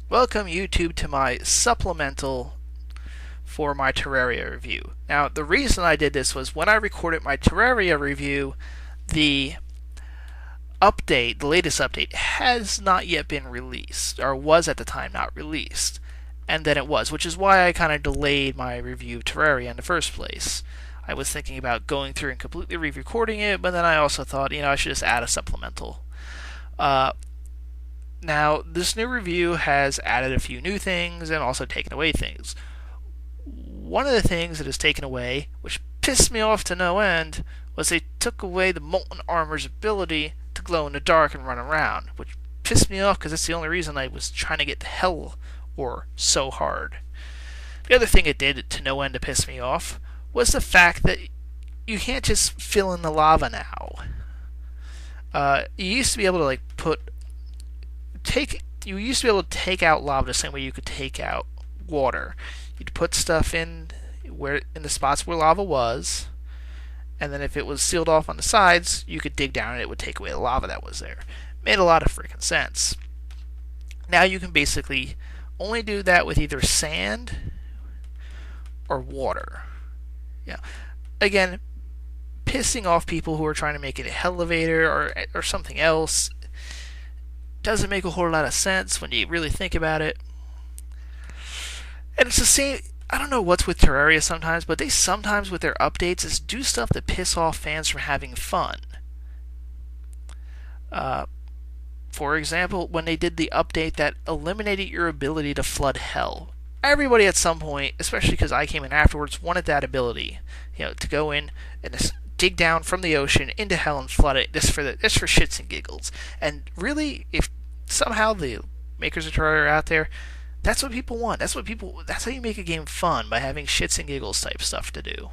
Welcome YouTube to my supplemental for my Terraria review. Now, the reason I did this was when I recorded my Terraria review, the the latest update, has not yet been released, or was at the time not released. And then it was, which is why I kind of delayed my review of Terraria in the first place. I was thinking about going through and completely re-recording it, but then I also thought, I should just add a supplemental. Uh, Now, this new review has added a few new things and also taken away things. One of the things that is taken away, which pissed me off to no end, was they took away the Molten Armor's ability to glow in the dark and run around, which pissed me off because that's the only reason I was trying to get the Hell Ore so hard. The other thing it did to no end to piss me off was the fact that you can't just fill in the lava now. You used to be able to you used to be able to take out lava the same way you could take out water. You'd put stuff in the spots where lava was, and then if it was sealed off on the sides, you could dig down and it would take away the lava that was there. Made a lot of freaking sense. Now you can basically only do that with either sand or water. Yeah. Again, pissing off people who are trying to make it an elevator or something else doesn't make a whole lot of sense when you really think about it. And it's the same. I don't know what's with Terraria sometimes, but they sometimes with their updates is do stuff to piss off fans from having fun. For example, when they did the update that eliminated your ability to flood hell, everybody at some point, especially because I came in afterwards, wanted that ability. To go in and dig down from the ocean into hell and flood it just for shits and giggles. And really, if somehow the makers of Terraria are out there, that's what people want. That's how you make a game fun, by having shits and giggles type stuff to do.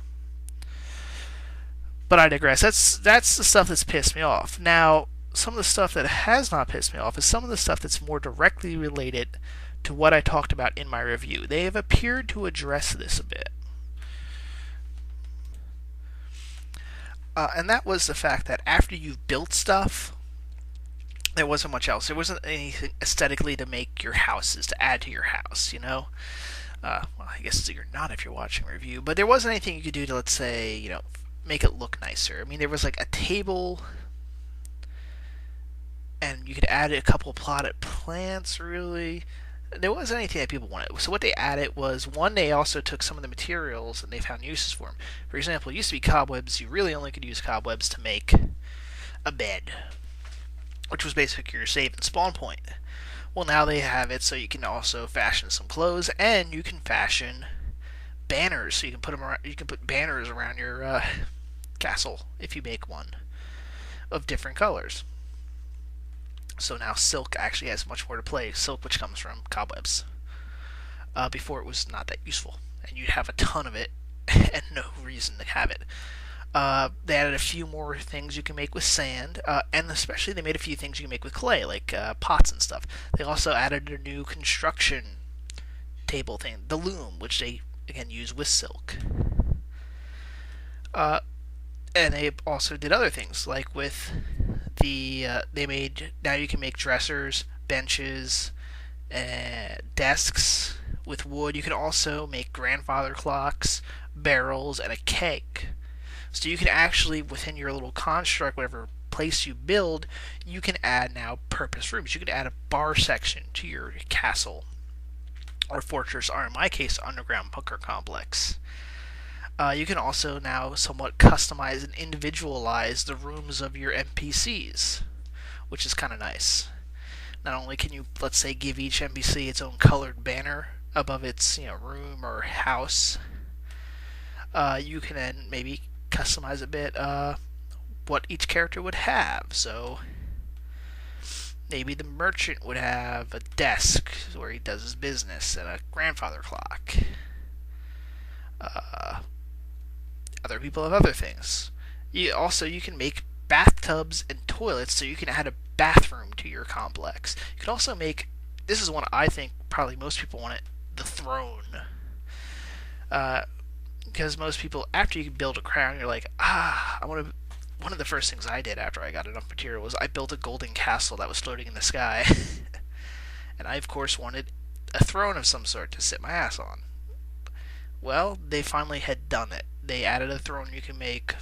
But I digress. That's the stuff that's pissed me off. Now, some of the stuff that has not pissed me off is some of the stuff that's more directly related to what I talked about in my review. They have appeared to address this a bit. And that was the fact that after you've built stuff, there wasn't much else. There wasn't anything aesthetically to make your houses, to add to your house, well, I guess you're not if you're watching a review, but there wasn't anything you could do to, let's say, make it look nicer. I mean, there was like a table, and you could add a couple plotted plants, really. There wasn't anything that people wanted. So what they added was, one, they also took some of the materials and they found uses for them. For example, it used to be cobwebs. You really only could use cobwebs to make a bed, which was basically your save and spawn point. Well, now they have it so you can also fashion some clothes, and you can fashion banners. So you can put banners around your castle if you make one of different colors. So now silk actually has much more to play. Silk, which comes from cobwebs. Before it was not that useful, and you'd have a ton of it and no reason to have it. They added a few more things you can make with sand, and especially they made a few things you can make with clay, like pots and stuff. They also added a new construction table thing, the loom, which they again use with silk. And they also did other things, like with now you can make dressers, benches, desks with wood. You can also make grandfather clocks, barrels, and a keg. So you can actually, within your little construct, whatever place you build, you can add now purpose rooms. You can add a bar section to your castle or fortress, or in my case, underground bunker complex. You can also now somewhat customize and individualize the rooms of your NPCs, which is kind of nice. Not only can you, let's say, give each NPC its own colored banner above its room or house, you can then maybe customize a bit what each character would have. So maybe the merchant would have a desk where he does his business and a grandfather clock. Other people have other things. You can make bathtubs and toilets, so you can add a bathroom to your complex. You can also make, this is one I think probably most people want it, the throne. Because most people, after you build a crown, you're like, one of the first things I did after I got enough material was I built a golden castle that was floating in the sky. And I, of course, wanted a throne of some sort to sit my ass on. Well, they finally had done it. They added a throne you can make.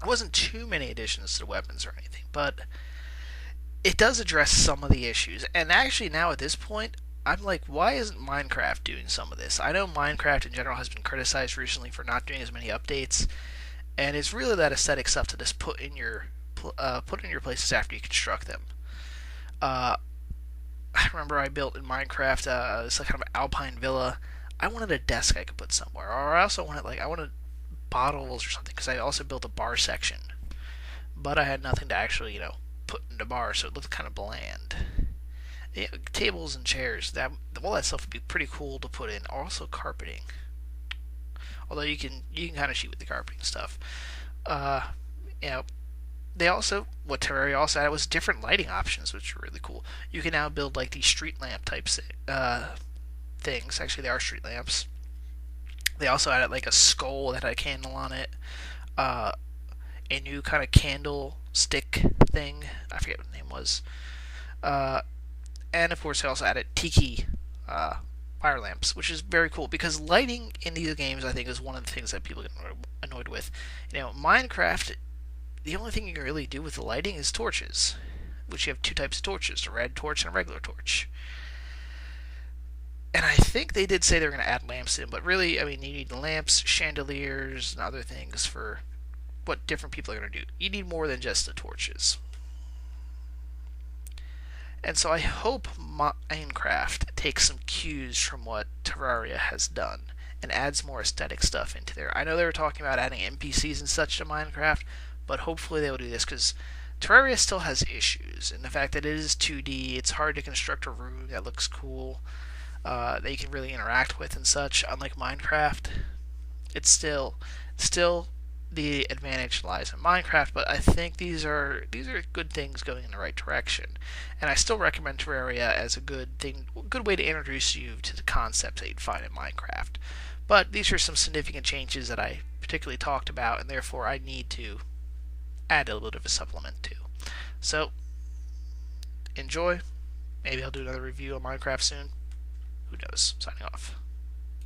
It wasn't too many additions to the weapons or anything, but it does address some of the issues. And actually, now at this point, I'm like, why isn't Minecraft doing some of this? I know Minecraft in general has been criticized recently for not doing as many updates, and it's really that aesthetic stuff to just put in your places after you construct them. I remember I built in Minecraft this kind of alpine villa. I wanted a desk I could put somewhere, or I also wanted I wanted bottles or something because I also built a bar section, but I had nothing to actually put in the bar, so it looked kind of bland. Yeah, tables and chairs, all that stuff would be pretty cool to put in. Also carpeting, although you can kind of cheat with the carpeting stuff. You know, they also what Terraria also had was different lighting options, which are really cool. You can now build like these street lamp types things. Actually, they are street lamps. They also added like a skull that had a candle on it. A new kind of candle stick thing. I forget what the name was. And of course, they also added tiki fire lamps, which is very cool because lighting in these games, I think, is one of the things that people get annoyed with. Minecraft, the only thing you can really do with the lighting is torches, which you have two types of torches: a red torch and a regular torch. And I think they did say they were going to add lamps in, but really, I mean, you need lamps, chandeliers, and other things for what different people are going to do. You need more than just the torches. And so I hope Minecraft takes some cues from what Terraria has done and adds more aesthetic stuff into there. I know they were talking about adding NPCs and such to Minecraft, but hopefully they will do this because Terraria still has issues. And the fact that it is 2D, it's hard to construct a room that looks cool, that you can really interact with and such. Unlike Minecraft, it's still the advantage lies in Minecraft, but I think these are good things going in the right direction, and I still recommend Terraria as a good way to introduce you to the concepts that you'd find in Minecraft. But these are some significant changes that I particularly talked about, and therefore I need to add a little bit of a supplement to. So enjoy. Maybe I'll do another review of Minecraft soon. Who knows? Signing off.